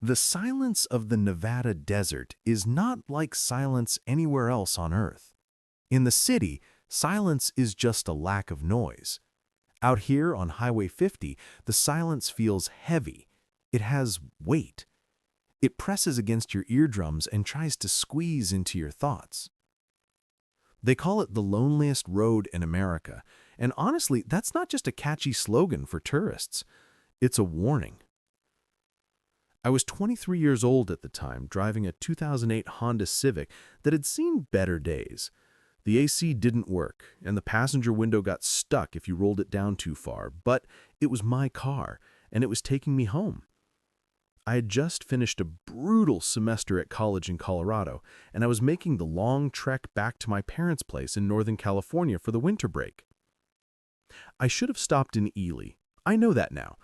The silence of the Nevada desert is not like silence anywhere else on Earth. In the city, silence is just a lack of noise. Out here on Highway 50, the silence feels heavy. It has weight. It presses against your eardrums and tries to squeeze into your thoughts. They call it the loneliest road in America, and honestly, that's not just a catchy slogan for tourists. It's a warning. I was 23 years old at the time, driving a 2008 Honda Civic that had seen better days. The AC didn't work, and the passenger window got stuck if you rolled it down too far, but it was my car, and it was taking me home. I had just finished a brutal semester at college in Colorado, and I was making the long trek back to my parents' place in Northern California for the winter break. I should have stopped in Ely. I know that now.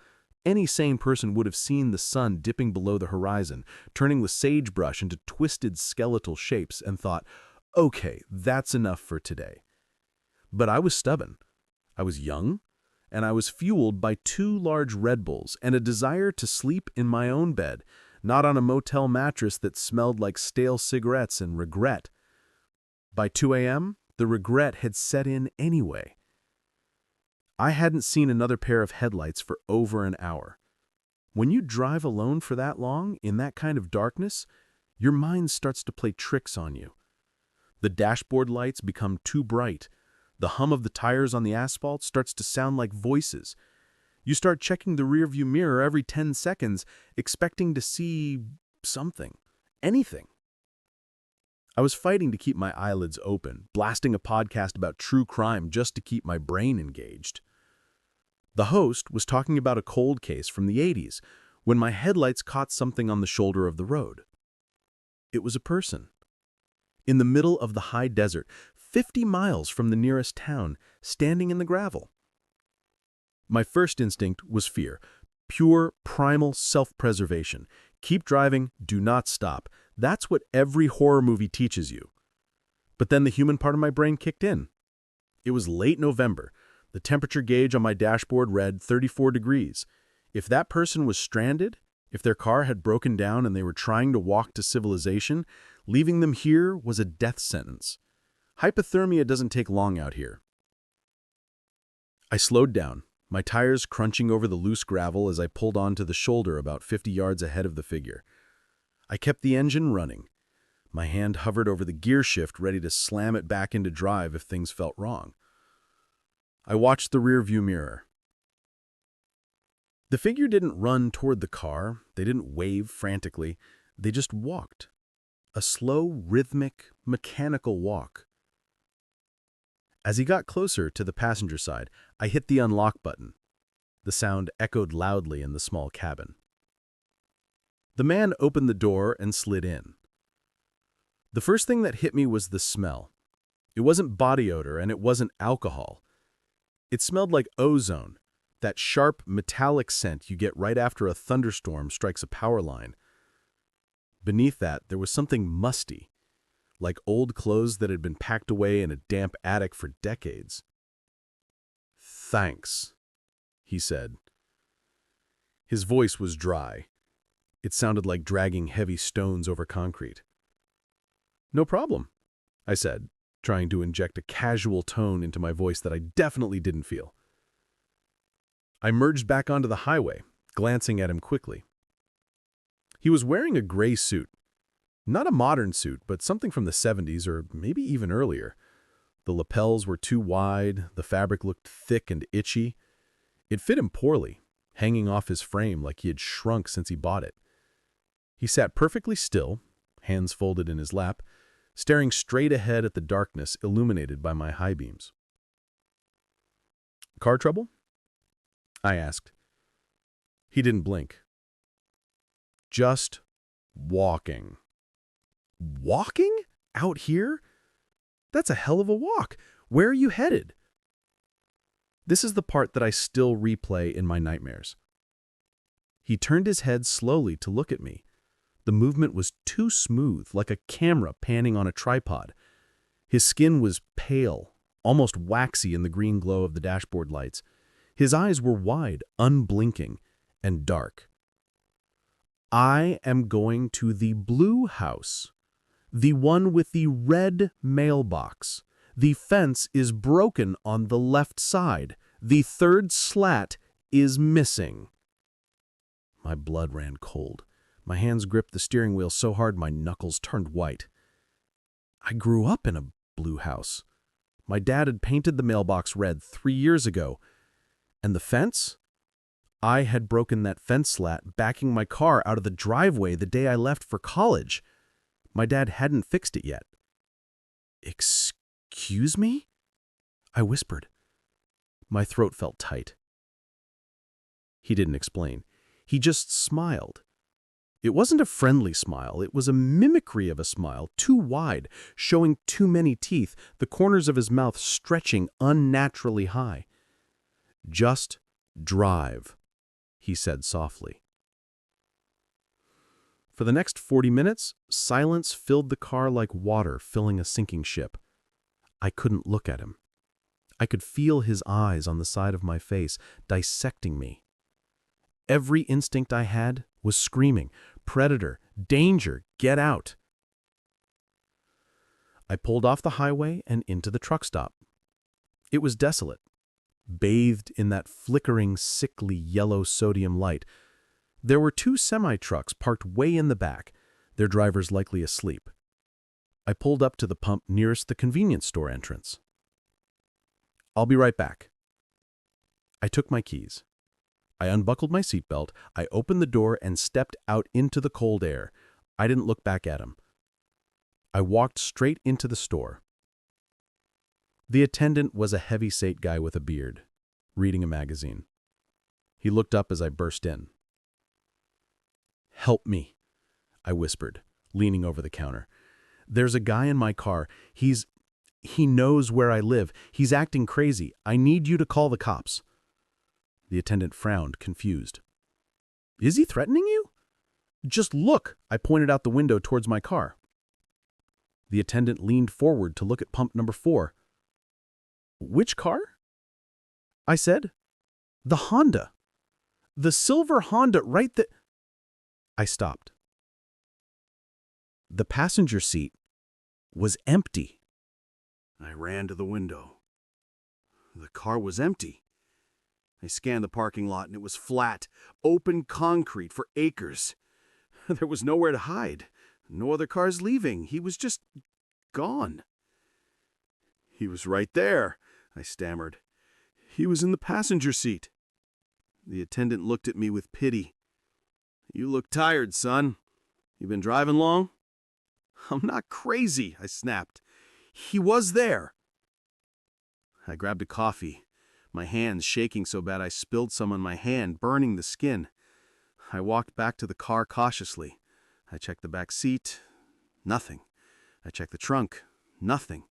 Any sane person would have seen the sun dipping below the horizon, turning the sagebrush into twisted skeletal shapes, and thought, okay, that's enough for today. But I was stubborn. I was young, and I was fueled by 2 large Red Bulls and a desire to sleep in my own bed, not on a motel mattress that smelled like stale cigarettes and regret. By 2 a.m., the regret had set in anyway. I hadn't seen another pair of headlights for over an hour. When you drive alone for that long, in that kind of darkness, your mind starts to play tricks on you. The dashboard lights become too bright. The hum of the tires on the asphalt starts to sound like voices. You start checking the rearview mirror every 10 seconds, expecting to see something, anything. I was fighting to keep my eyelids open, blasting a podcast about true crime just to keep my brain engaged. The host was talking about a cold case from the 80s when my headlights caught something on the shoulder of the road. It was a person. In the middle of the high desert, 50 miles from the nearest town, standing in the gravel. My first instinct was fear, pure, primal self-preservation. Keep driving, do not stop. That's what every horror movie teaches you. But then the human part of my brain kicked in. It was late November. The temperature gauge on my dashboard read 34 degrees. If that person was stranded, if their car had broken down and they were trying to walk to civilization, leaving them here was a death sentence. Hypothermia doesn't take long out here. I slowed down, my tires crunching over the loose gravel as I pulled onto the shoulder about 50 yards ahead of the figure. I kept the engine running. My hand hovered over the gear shift, ready to slam it back into drive if things felt wrong. I watched the rearview mirror. The figure didn't run toward the car. They didn't wave frantically. They just walked. A slow, rhythmic, mechanical walk. As he got closer to the passenger side, I hit the unlock button. The sound echoed loudly in the small cabin. The man opened the door and slid in. The first thing that hit me was the smell. It wasn't body odor and it wasn't alcohol. It smelled like ozone, that sharp, metallic scent you get right after a thunderstorm strikes a power line. Beneath that, there was something musty, like old clothes that had been packed away in a damp attic for decades. "Thanks," he said. His voice was dry. It sounded like dragging heavy stones over concrete. "No problem," I said, trying to inject a casual tone into my voice that I definitely didn't feel. I merged back onto the highway, glancing at him quickly. He was wearing a gray suit. Not a modern suit, but something from the 70s or maybe even earlier. The lapels were too wide, the fabric looked thick and itchy. It fit him poorly, hanging off his frame like he had shrunk since he bought it. He sat perfectly still, hands folded in his lap, staring straight ahead at the darkness illuminated by my high beams. "Car trouble?" I asked. He didn't blink. "Just walking." "Walking? Out here? That's a hell of a walk. Where are you headed?" This is the part that I still replay in my nightmares. He turned his head slowly to look at me. The movement was too smooth, like a camera panning on a tripod. His skin was pale, almost waxy in the green glow of the dashboard lights. His eyes were wide, unblinking, and dark. I am going to the blue house, the one with the red mailbox. The fence is broken on the left side. The third slat is missing. My blood ran cold. My hands gripped the steering wheel so hard my knuckles turned white. I grew up in a blue house. My dad had painted the mailbox red 3 years ago. And the fence? I had broken that fence slat backing my car out of the driveway the day I left for college. My dad hadn't fixed it yet. "Excuse me?" I whispered. My throat felt tight. He didn't explain. He just smiled. It wasn't a friendly smile. It was a mimicry of a smile, too wide, showing too many teeth, the corners of his mouth stretching unnaturally high. "Just drive," he said softly. For the next 40 minutes, silence filled the car like water filling a sinking ship. I couldn't look at him. I could feel his eyes on the side of my face, dissecting me. Every instinct I had was screaming, "Predator! Danger! Get out!" I pulled off the highway and into the truck stop. It was desolate, bathed in that flickering, sickly yellow sodium light. There were 2 semi-trucks parked way in the back, their drivers likely asleep. I pulled up to the pump nearest the convenience store entrance. "I'll be right back." I took my keys. I unbuckled my seatbelt, I opened the door and stepped out into the cold air. I didn't look back at him. I walked straight into the store. The attendant was a heavy-set guy with a beard, reading a magazine. He looked up as I burst in. "Help me," I whispered, leaning over the counter. "There's a guy in my car. He knows where I live. He's acting crazy. I need you to call the cops." The attendant frowned, confused. "Is he threatening you?" "Just look," I pointed out the window towards my car. The attendant leaned forward to look at pump number 4. "Which car?" I said. "The Honda. The silver Honda right there." I stopped. The passenger seat was empty. I ran to the window. The car was empty. I scanned the parking lot and it was flat, open concrete for acres. There was nowhere to hide, no other cars leaving. He was just gone. "He was right there," I stammered. "He was in the passenger seat." The attendant looked at me with pity. "You look tired, son. You been driving long?" "I'm not crazy," I snapped. "He was there." I grabbed a coffee, my hands shaking so bad I spilled some on my hand, burning the skin. I walked back to the car cautiously. I checked the back seat. Nothing. I checked the trunk. Nothing.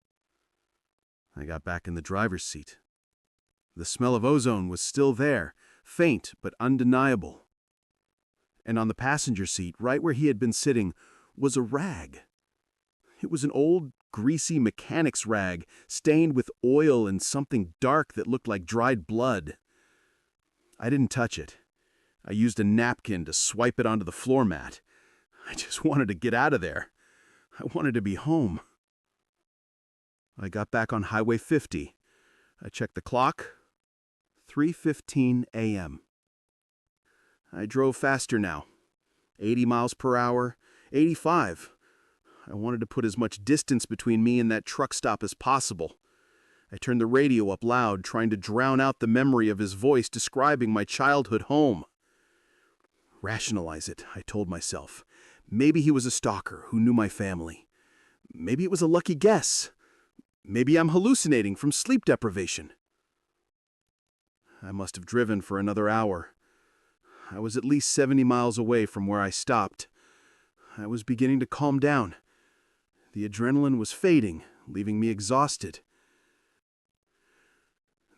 I got back in the driver's seat. The smell of ozone was still there, faint but undeniable. And on the passenger seat, right where he had been sitting, was a rag. It was an old, greasy mechanic's rag, stained with oil and something dark that looked like dried blood. I didn't touch it. I used a napkin to swipe it onto the floor mat. I just wanted to get out of there. I wanted to be home. I got back on Highway 50. I checked the clock. 3:15 a.m. I drove faster now. 80 miles per hour, 85. I wanted to put as much distance between me and that truck stop as possible. I turned the radio up loud, trying to drown out the memory of his voice describing my childhood home. Rationalize it, I told myself. Maybe he was a stalker who knew my family. Maybe it was a lucky guess. Maybe I'm hallucinating from sleep deprivation. I must have driven for another hour. I was at least 70 miles away from where I stopped. I was beginning to calm down. The adrenaline was fading, leaving me exhausted.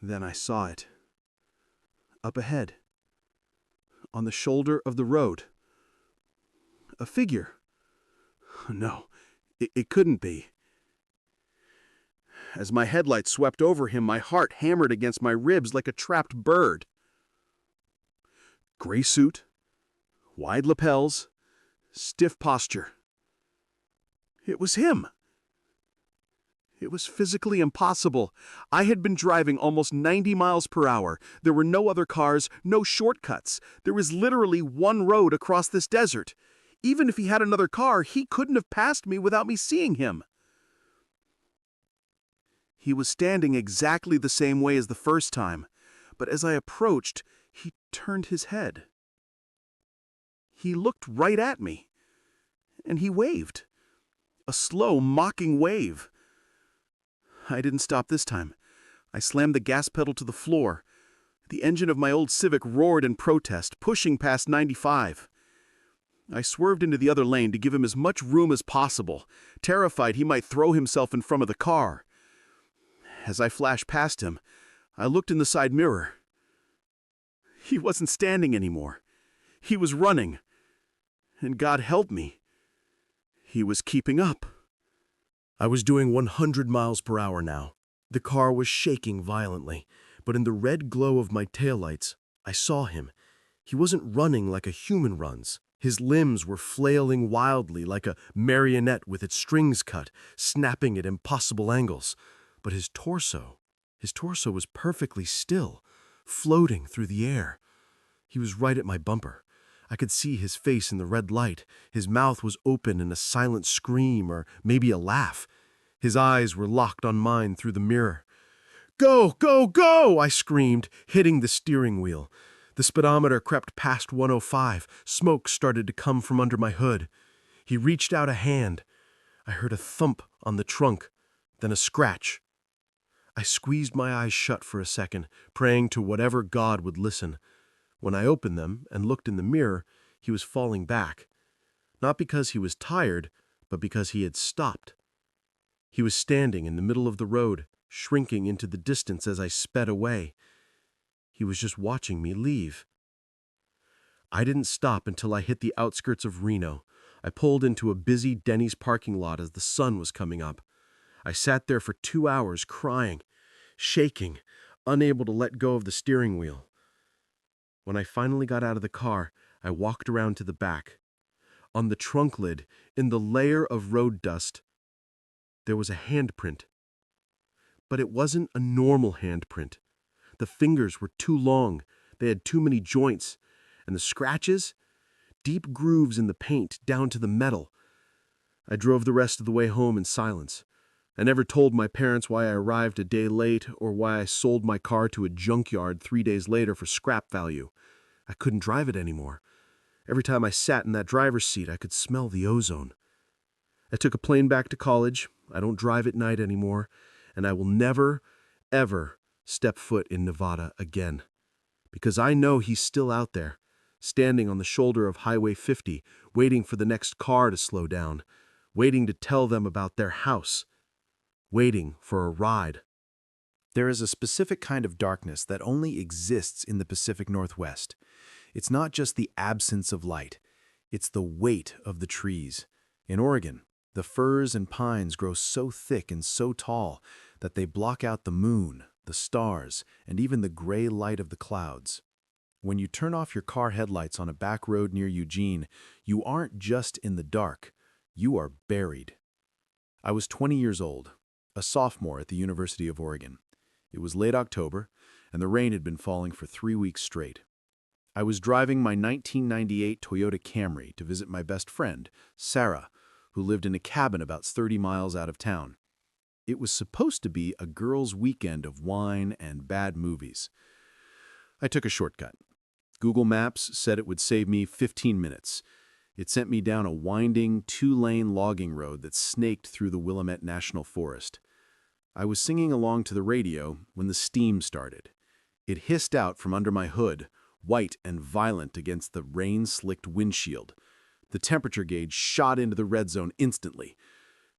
Then I saw it. Up ahead. On the shoulder of the road. A figure. No, it couldn't be. As my headlights swept over him, my heart hammered against my ribs like a trapped bird. Gray suit, wide lapels, stiff posture. It was him. It was physically impossible. I had been driving almost 90 miles per hour. There were no other cars, no shortcuts. There was literally one road across this desert. Even if he had another car, he couldn't have passed me without me seeing him. He was standing exactly the same way as the first time, but as I approached, he turned his head. He looked right at me, and he waved. A slow, mocking wave. I didn't stop this time. I slammed the gas pedal to the floor. The engine of my old Civic roared in protest, pushing past 95. I swerved into the other lane to give him as much room as possible, terrified he might throw himself in front of the car. As I flashed past him, I looked in the side mirror. He wasn't standing anymore. He was running. And God help me, he was keeping up. I was doing 100 miles per hour now. The car was shaking violently, but in the red glow of my taillights, I saw him. He wasn't running like a human runs. His limbs were flailing wildly like a marionette with its strings cut, snapping at impossible angles. But his torso was perfectly still, floating through the air. He was right at my bumper. I could see his face in the red light. His mouth was open in a silent scream or maybe a laugh. His eyes were locked on mine through the mirror. "Go, go, go!" I screamed, hitting the steering wheel. The speedometer crept past 105. Smoke started to come from under my hood. He reached out a hand. I heard a thump on the trunk, then a scratch. I squeezed my eyes shut for a second, praying to whatever God would listen. When I opened them and looked in the mirror, he was falling back. Not because he was tired, but because he had stopped. He was standing in the middle of the road, shrinking into the distance as I sped away. He was just watching me leave. I didn't stop until I hit the outskirts of Reno. I pulled into a busy Denny's parking lot as the sun was coming up. I sat there for 2 hours crying, shaking, unable to let go of the steering wheel. When I finally got out of the car, I walked around to the back. On the trunk lid, in the layer of road dust, there was a handprint. But it wasn't a normal handprint. The fingers were too long, they had too many joints, and the scratches? Deep grooves in the paint down to the metal. I drove the rest of the way home in silence. I never told my parents why I arrived a day late or why I sold my car to a junkyard 3 days later for scrap value. I couldn't drive it anymore. Every time I sat in that driver's seat, I could smell the ozone. I took a plane back to college. I don't drive at night anymore, and I will never, ever step foot in Nevada again. Because I know he's still out there, standing on the shoulder of Highway 50, waiting for the next car to slow down, waiting to tell them about their house, waiting for a ride. There is a specific kind of darkness that only exists in the Pacific Northwest. It's not just the absence of light, it's the weight of the trees. In Oregon, the firs and pines grow so thick and so tall that they block out the moon, the stars, and even the gray light of the clouds. When you turn off your car headlights on a back road near Eugene, you aren't just in the dark, you are buried. I was 20 years old, a sophomore at the University of Oregon. It was late October, and the rain had been falling for 3 weeks straight. I was driving my 1998 Toyota Camry to visit my best friend, Sarah, who lived in a cabin about 30 miles out of town. It was supposed to be a girls' weekend of wine and bad movies. I took a shortcut. Google Maps said it would save me 15 minutes. It sent me down a winding, 2-lane logging road that snaked through the Willamette National Forest. I was singing along to the radio when the steam started. It hissed out from under my hood, white and violent against the rain-slicked windshield. The temperature gauge shot into the red zone instantly.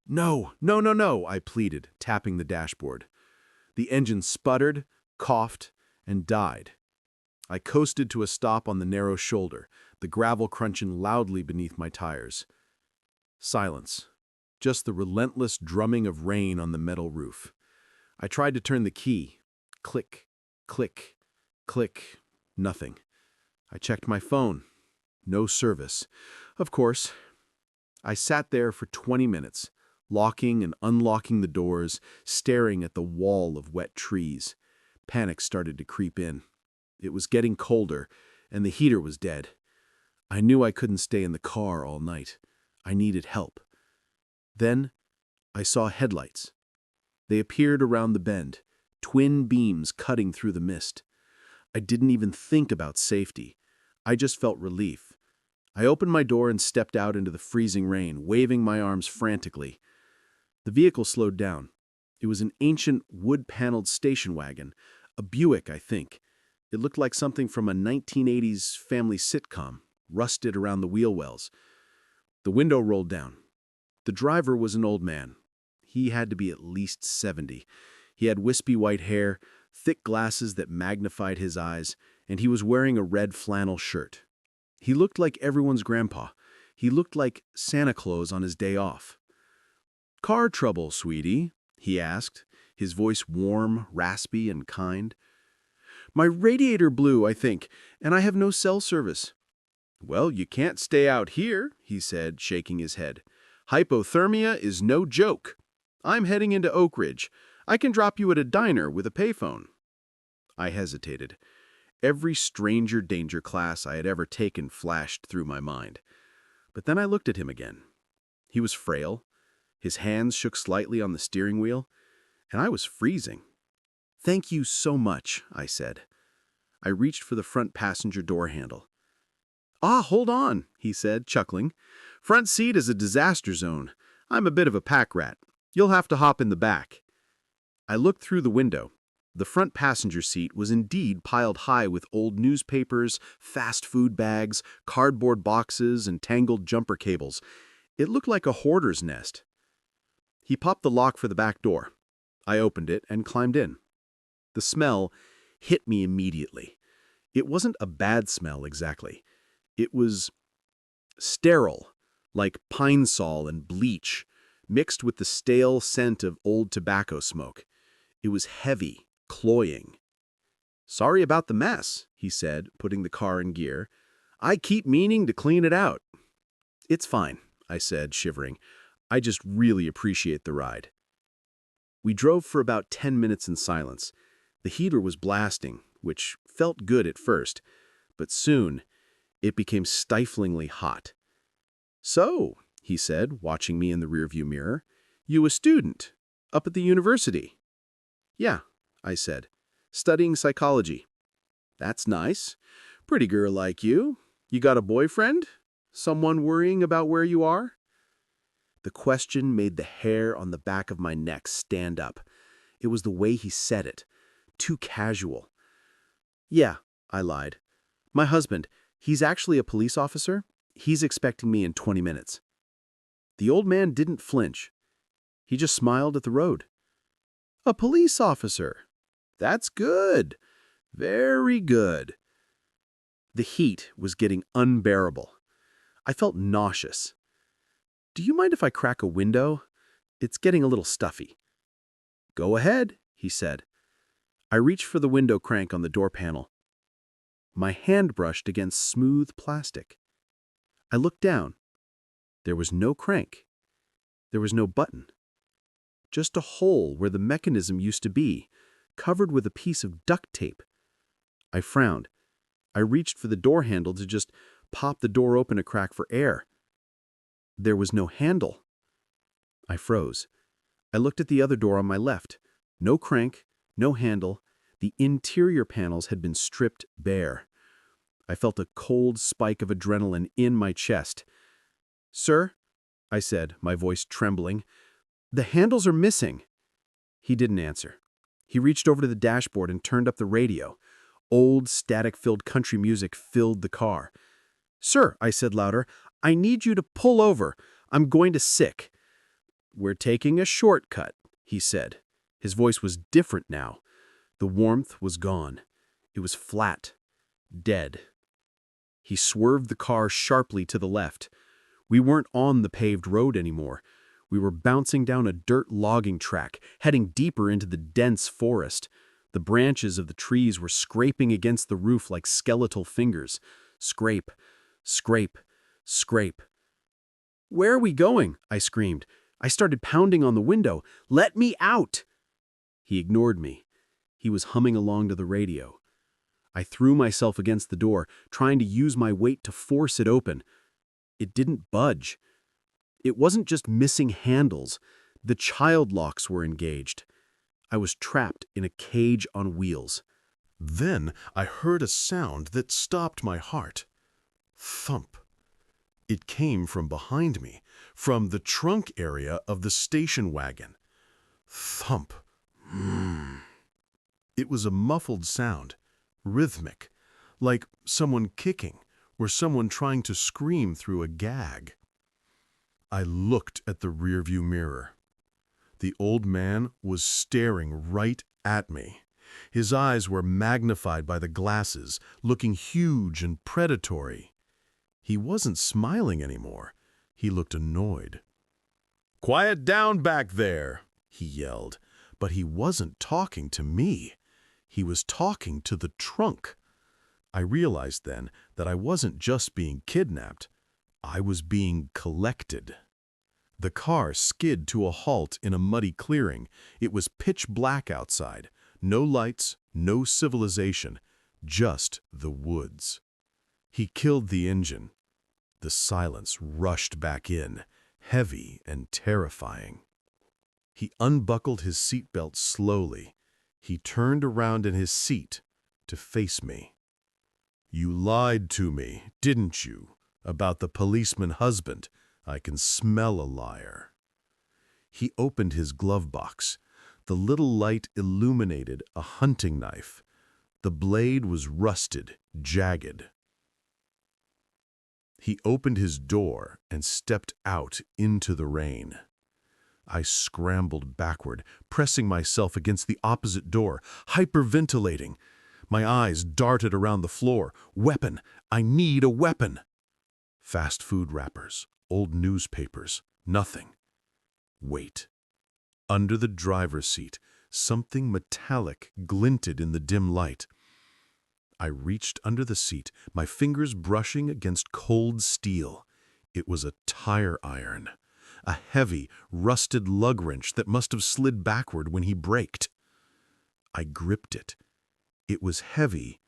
"No, no, no, no," I pleaded, tapping the dashboard. The engine sputtered, coughed, and died. I coasted to a stop on the narrow shoulder, the gravel crunching loudly beneath my tires. Silence. Just the relentless drumming of rain on the metal roof. I tried to turn the key. Click, click, click. Nothing. I checked my phone. No service. Of course, I sat there for 20 minutes, locking and unlocking the doors, staring at the wall of wet trees. Panic started to creep in. It was getting colder, and the heater was dead. I knew I couldn't stay in the car all night. I needed help. Then, I saw headlights. They appeared around the bend, twin beams cutting through the mist. I didn't even think about safety. I just felt relief. I opened my door and stepped out into the freezing rain, waving my arms frantically. The vehicle slowed down. It was an ancient wood-paneled station wagon, a Buick, I think. It looked like something from a 1980s family sitcom, rusted around the wheel wells. The window rolled down. The driver was an old man. He had to be at least 70. He had wispy white hair, thick glasses that magnified his eyes, and he was wearing a red flannel shirt. He looked like everyone's grandpa. He looked like Santa Claus on his day off. "Car trouble, sweetie?" he asked, his voice warm, raspy, and kind. "My radiator blew, I think, and I have no cell service." "Well, you can't stay out here," he said, shaking his head. "Hypothermia is no joke. I'm heading into Oak Ridge. I can drop you at a diner with a payphone." I hesitated. Every stranger danger class I had ever taken flashed through my mind. But then I looked at him again. He was frail. His hands shook slightly on the steering wheel, and I was freezing. "Thank you so much," I said. I reached for the front passenger door handle. "Ah, hold on," he said, chuckling. "Front seat is a disaster zone. I'm a bit of a pack rat. You'll have to hop in the back." I looked through the window. The front passenger seat was indeed piled high with old newspapers, fast food bags, cardboard boxes, and tangled jumper cables. It looked like a hoarder's nest. He popped the lock for the back door. I opened it and climbed in. The smell hit me immediately. It wasn't a bad smell exactly. It was sterile, like pine sol and bleach, mixed with the stale scent of old tobacco smoke. It was heavy, cloying. "Sorry about the mess," he said, putting the car in gear. "I keep meaning to clean it out." "It's fine," I said, shivering. "I just really appreciate the ride." We drove for about 10 minutes in silence. The heater was blasting, which felt good at first, but soon it became stiflingly hot. "So," he said, watching me in the rearview mirror, "you a student? Up at the university?" "Yeah," I said, "studying psychology." "That's nice. Pretty girl like you. You got a boyfriend? Someone worrying about where you are?" The question made the hair on the back of my neck stand up. It was the way he said it. Too casual. "Yeah," I lied. "My husband, he's actually a police officer. He's expecting me in 20 minutes. The old man didn't flinch. He just smiled at the road. "A police officer. That's good. Very good." The heat was getting unbearable. I felt nauseous. "Do you mind if I crack a window? It's getting a little stuffy." "Go ahead," he said. I reached for the window crank on the door panel. My hand brushed against smooth plastic. I looked down. There was no crank. There was no button. Just a hole where the mechanism used to be, covered with a piece of duct tape. I frowned. I reached for the door handle to just pop the door open a crack for air. There was no handle. I froze. I looked at the other door on my left. No crank, no handle. The interior panels had been stripped bare. I felt a cold spike of adrenaline in my chest. "Sir," I said, my voice trembling, "the handles are missing." He didn't answer. He reached over to the dashboard and turned up the radio. Old, static-filled country music filled the car. "Sir," I said louder, "I need you to pull over. I'm going to sick." "We're taking a shortcut," he said. His voice was different now. The warmth was gone. It was flat, dead. He swerved the car sharply to the left. We weren't on the paved road anymore. We were bouncing down a dirt logging track, heading deeper into the dense forest. The branches of the trees were scraping against the roof like skeletal fingers. Scrape, scrape, scrape. "Where are we going?" I screamed. I started pounding on the window. "Let me out!" He ignored me. He was humming along to the radio. I threw myself against the door, trying to use my weight to force it open. It didn't budge. It wasn't just missing handles. The child locks were engaged. I was trapped in a cage on wheels. Then I heard a sound that stopped my heart. Thump. It came from behind me, from the trunk area of the station wagon. Thump. It was a muffled sound, rhythmic, like someone kicking or someone trying to scream through a gag. I looked at the rearview mirror. The old man was staring right at me. His eyes were magnified by the glasses, looking huge and predatory. He wasn't smiling anymore. He looked annoyed. "Quiet down back there," he yelled. But he wasn't talking to me. He was talking to the trunk. I realized then that I wasn't just being kidnapped. I was being collected. The car skid to a halt in a muddy clearing. It was pitch black outside. No lights, no civilization, just the woods. He killed the engine. The silence rushed back in, heavy and terrifying. He unbuckled his seatbelt slowly. He turned around in his seat to face me. "You lied to me, didn't you, about the policeman husband? I can smell a liar." He opened his glove box. The little light illuminated a hunting knife. The blade was rusted, jagged. He opened his door and stepped out into the rain. I scrambled backward, pressing myself against the opposite door, hyperventilating. My eyes darted around the floor. Weapon! I need a weapon! Fast food wrappers, old newspapers, nothing. Wait. Under the driver's seat, something metallic glinted in the dim light. I reached under the seat, my fingers brushing against cold steel. It was a tire iron, a heavy, rusted lug wrench that must have slid backward when he braked. I gripped it. It was heavy.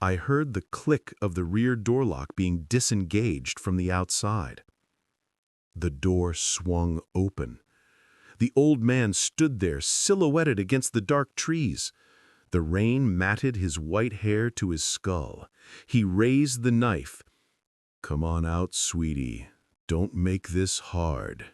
I heard the click of the rear door lock being disengaged from the outside. The door swung open. The old man stood there, silhouetted against the dark trees. The rain matted his white hair to his skull. He raised the knife. "Come on out, sweetie. Don't make this hard."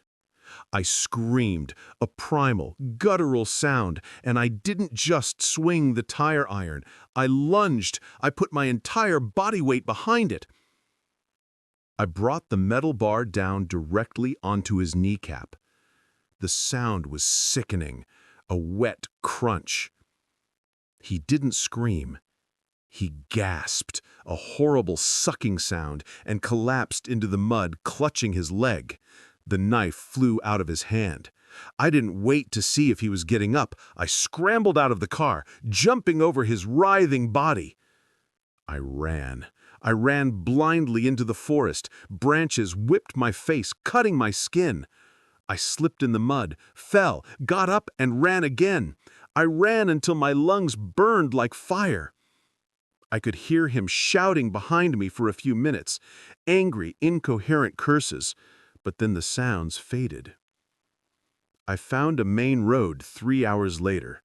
I screamed, a primal, guttural sound, and I didn't just swing the tire iron. I lunged. I put my entire body weight behind it. I brought the metal bar down directly onto his kneecap. The sound was sickening, a wet crunch. He didn't scream. He gasped, a horrible sucking sound, and collapsed into the mud, clutching his leg. The knife flew out of his hand. I didn't wait to see if he was getting up. I scrambled out of the car, jumping over his writhing body. I ran. I ran blindly into the forest. Branches whipped my face, cutting my skin. I slipped in the mud, fell, got up, and ran again. I ran until my lungs burned like fire. I could hear him shouting behind me for a few minutes, angry, incoherent curses, but then the sounds faded. I found a main road 3 hours later.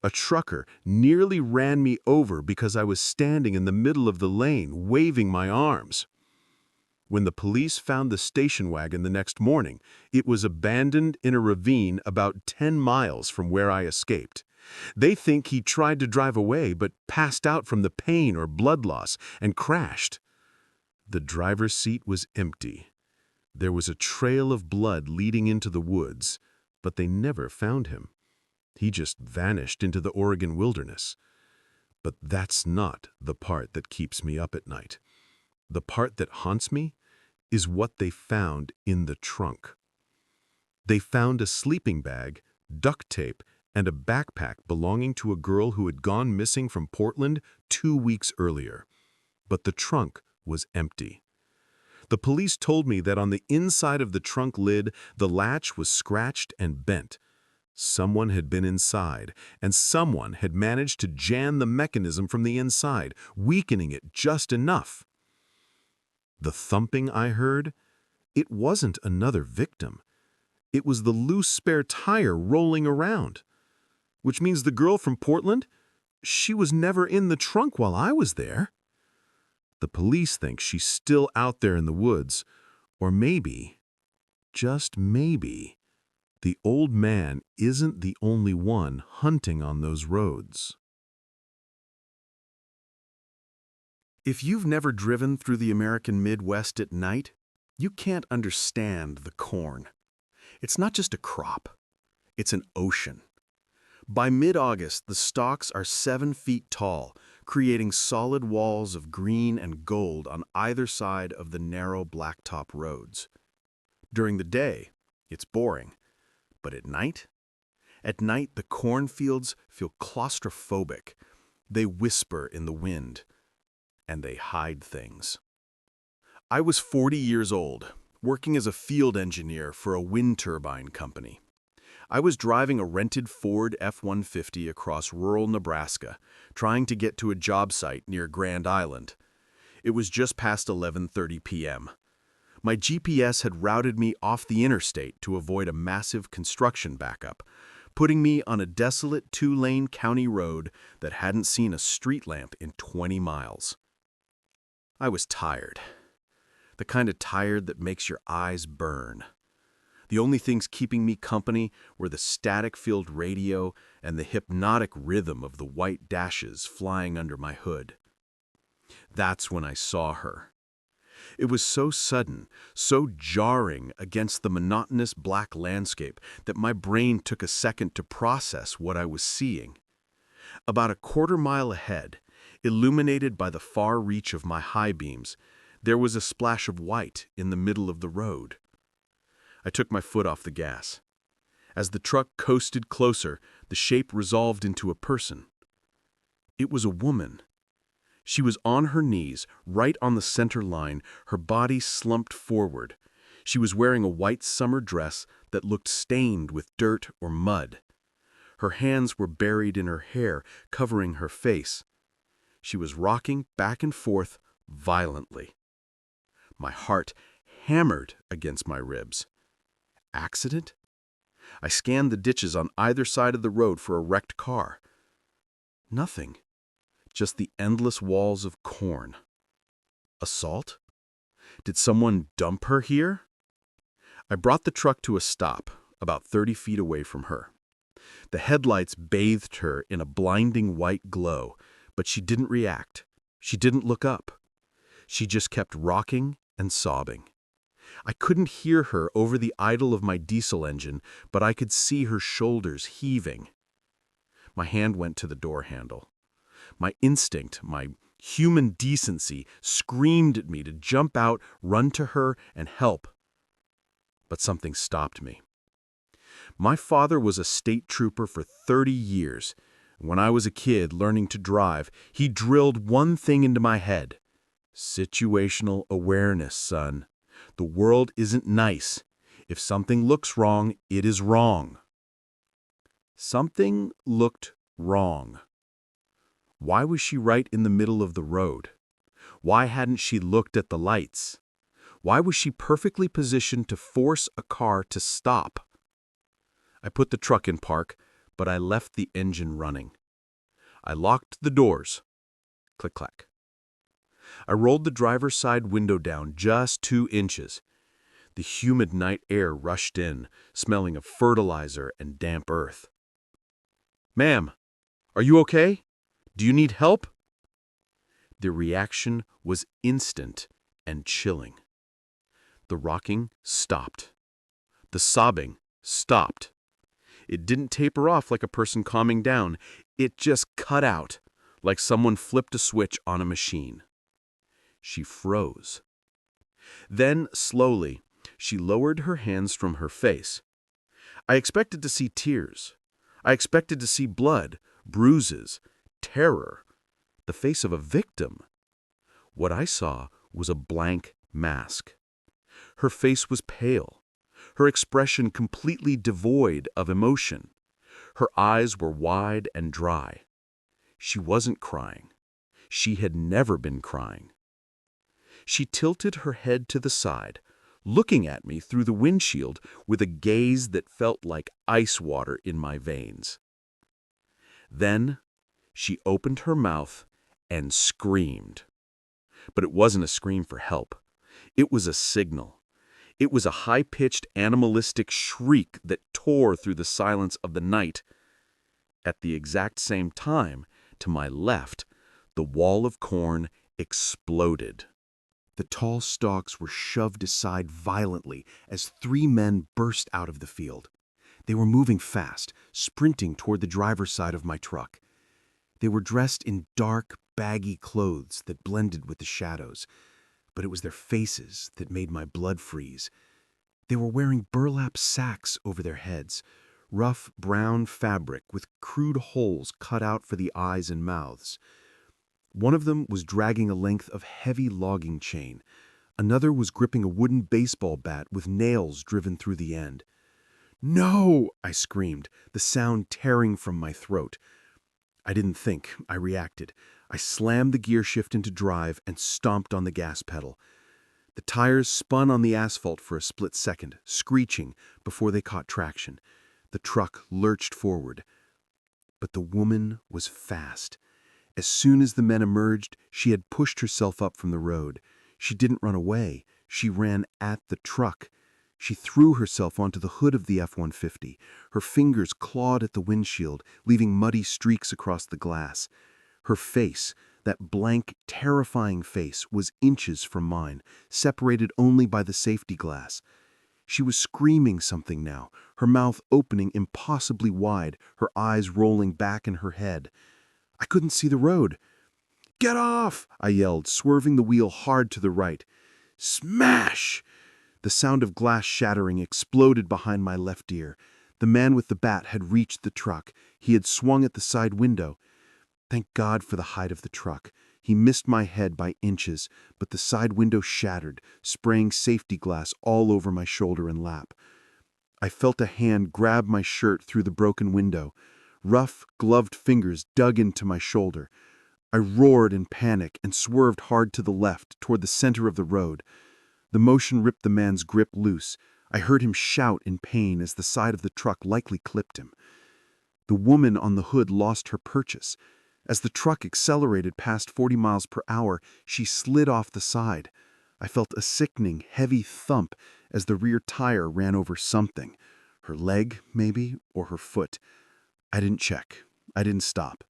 A trucker nearly ran me over because I was standing in the middle of the lane, waving my arms. When the police found the station wagon the next morning, it was abandoned in a ravine about 10 miles from where I escaped. They think he tried to drive away but passed out from the pain or blood loss and crashed. The driver's seat was empty. There was a trail of blood leading into the woods, but they never found him. He just vanished into the Oregon wilderness. But that's not the part that keeps me up at night. The part that haunts me is what they found in the trunk. They found a sleeping bag, duct tape, and a backpack belonging to a girl who had gone missing from Portland 2 weeks earlier. But the trunk was empty. The police told me that on the inside of the trunk lid, the latch was scratched and bent. Someone had been inside, and someone had managed to jam the mechanism from the inside, weakening it just enough. The thumping I heard, it wasn't another victim. It was the loose spare tire rolling around. Which means the girl from Portland, she was never in the trunk while I was there. The police think she's still out there in the woods, or maybe, just maybe, the old man isn't the only one hunting on those roads. If you've never driven through the American Midwest at night, you can't understand the corn. It's not just a crop, it's an ocean. By mid-August, the stalks are 7 feet tall, creating solid walls of green and gold on either side of the narrow blacktop roads. During the day, it's boring. But at night? At night, the cornfields feel claustrophobic. They whisper in the wind, and they hide things. I was 40 years old, working as a field engineer for a wind turbine company. I was driving a rented Ford F-150 across rural Nebraska, trying to get to a job site near Grand Island. It was just past 11:30 p.m. My GPS had routed me off the interstate to avoid a massive construction backup, putting me on a desolate 2-lane county road that hadn't seen a street lamp in 20 miles. I was tired. The kind of tired that makes your eyes burn. The only things keeping me company were the static-filled radio and the hypnotic rhythm of the white dashes flying under my hood. That's when I saw her. It was so sudden, so jarring against the monotonous black landscape that my brain took a second to process what I was seeing. About a quarter-mile ahead, illuminated by the far reach of my high beams, there was a splash of white in the middle of the road. I took my foot off the gas. As the truck coasted closer, the shape resolved into a person. It was a woman. She was on her knees, right on the center line, her body slumped forward. She was wearing a white summer dress that looked stained with dirt or mud. Her hands were buried in her hair, covering her face. She was rocking back and forth violently. My heart hammered against my ribs. Accident? I scanned the ditches on either side of the road for a wrecked car. Nothing. Just the endless walls of corn. Assault? Did someone dump her here? I brought the truck to a stop, about 30 feet away from her. The headlights bathed her in a blinding white glow, but she didn't react. She didn't look up. She just kept rocking and sobbing. I couldn't hear her over the idle of my diesel engine, but I could see her shoulders heaving. My hand went to the door handle. My instinct, my human decency, screamed at me to jump out, run to her, and help. But something stopped me. My father was a state trooper for 30 years. When I was a kid learning to drive, he drilled one thing into my head. Situational awareness, son. The world isn't nice. If something looks wrong, it is wrong. Something looked wrong. Why was she right in the middle of the road? Why hadn't she looked at the lights? Why was she perfectly positioned to force a car to stop? I put the truck in park, but I left the engine running. I locked the doors. Click-clack. I rolled the driver's side window down just 2 inches. The humid night air rushed in, smelling of fertilizer and damp earth. "Ma'am, are you okay? Do you need help?" The reaction was instant and chilling. The rocking stopped. The sobbing stopped. It didn't taper off like a person calming down. It just cut out, like someone flipped a switch on a machine. She froze. Then, slowly, she lowered her hands from her face. I expected to see tears. I expected to see blood, bruises, terror, the face of a victim. What I saw was a blank mask. Her face was pale, her expression completely devoid of emotion. Her eyes were wide and dry. She wasn't crying. She had never been crying. She tilted her head to the side, looking at me through the windshield with a gaze that felt like ice water in my veins. Then she opened her mouth and screamed. But it wasn't a scream for help. It was a signal. It was a high-pitched, animalistic shriek that tore through the silence of the night. At the exact same time, to my left, the wall of corn exploded. The tall stalks were shoved aside violently as 3 men burst out of the field. They were moving fast, sprinting toward the driver's side of my truck. They were dressed in dark, baggy clothes that blended with the shadows, but it was their faces that made my blood freeze. They were wearing burlap sacks over their heads, rough brown fabric with crude holes cut out for the eyes and mouths. One of them was dragging a length of heavy logging chain. Another was gripping a wooden baseball bat with nails driven through the end. "No!" I screamed, the sound tearing from my throat. I didn't think, I reacted. I slammed the gear shift into drive and stomped on the gas pedal. The tires spun on the asphalt for a split second, screeching before they caught traction. The truck lurched forward. But the woman was fast. As soon as the men emerged, she had pushed herself up from the road. She didn't run away. She ran at the truck. She threw herself onto the hood of the F-150. Her fingers clawed at the windshield, leaving muddy streaks across the glass. Her face, that blank, terrifying face, was inches from mine, separated only by the safety glass. She was screaming something now, her mouth opening impossibly wide, her eyes rolling back in her head. I couldn't see the road. "Get off!" I yelled, swerving the wheel hard to the right. Smash! The sound of glass shattering exploded behind my left ear. The man with the bat had reached the truck. He had swung at the side window. Thank God for the height of the truck. He missed my head by inches, but the side window shattered, spraying safety glass all over my shoulder and lap. I felt a hand grab my shirt through the broken window. Rough, gloved fingers dug into my shoulder. I roared in panic and swerved hard to the left, toward the center of the road. The motion ripped the man's grip loose. I heard him shout in pain as the side of the truck likely clipped him. The woman on the hood lost her purchase. As the truck accelerated past 40 miles per hour, she slid off the side. I felt a sickening, heavy thump as the rear tire ran over something. Her leg, maybe, or her foot. I didn't check. I didn't stop.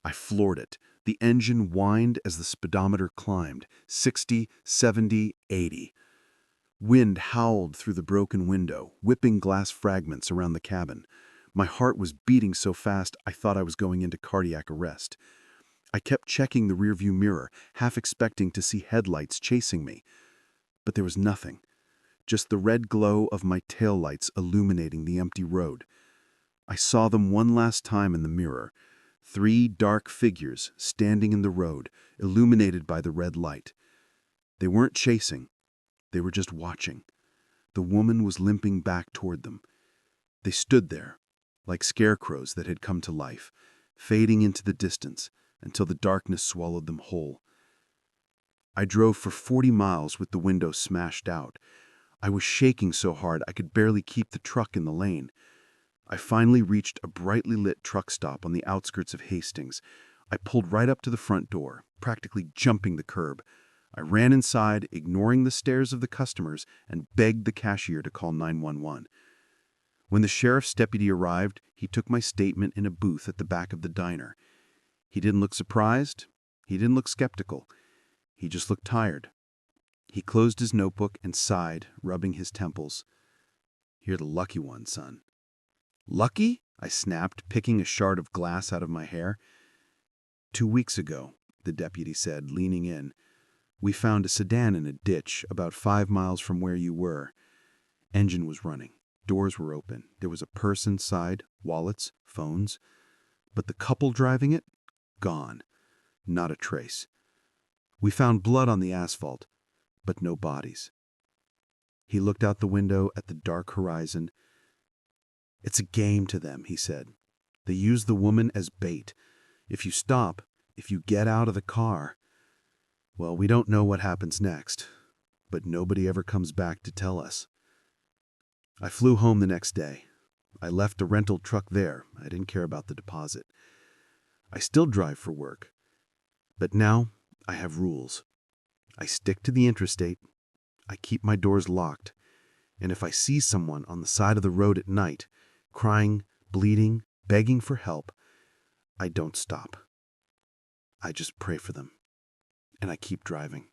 I floored it. The engine whined as the speedometer climbed, 60, 70, 80. Wind howled through the broken window, whipping glass fragments around the cabin. My heart was beating so fast I thought I was going into cardiac arrest. I kept checking the rearview mirror, half expecting to see headlights chasing me. But there was nothing. Just the red glow of my taillights illuminating the empty road. I saw them one last time in the mirror. 3 dark figures standing in the road, illuminated by the red light. They weren't chasing. They were just watching. The woman was limping back toward them. They stood there, like scarecrows that had come to life, fading into the distance until the darkness swallowed them whole. I drove for 40 miles with the window smashed out. I was shaking so hard I could barely keep the truck in the lane. I finally reached a brightly lit truck stop on the outskirts of Hastings. I pulled right up to the front door, practically jumping the curb. I ran inside, ignoring the stares of the customers, and begged the cashier to call 911. When the sheriff's deputy arrived, he took my statement in a booth at the back of the diner. He didn't look surprised. He didn't look skeptical. He just looked tired. He closed his notebook and sighed, rubbing his temples. "You're the lucky one, son." "Lucky?" I snapped, picking a shard of glass out of my hair. 2 weeks ago, the deputy said, leaning in, we found a sedan in a ditch about 5 miles from where you were. Engine was running. Doors were open. There was a purse inside, wallets, phones. But the couple driving it? Gone. Not a trace. We found blood on the asphalt, but no bodies. He looked out the window at the dark horizon. "It's a game to them," he said. "They use the woman as bait. If you stop, if you get out of the car, well, we don't know what happens next, but nobody ever comes back to tell us." I flew home the next day. I left the rental truck there. I didn't care about the deposit. I still drive for work, but now I have rules. I stick to the interstate. I keep my doors locked. And if I see someone on the side of the road at night, crying, bleeding, begging for help, I don't stop. I just pray for them, and I keep driving.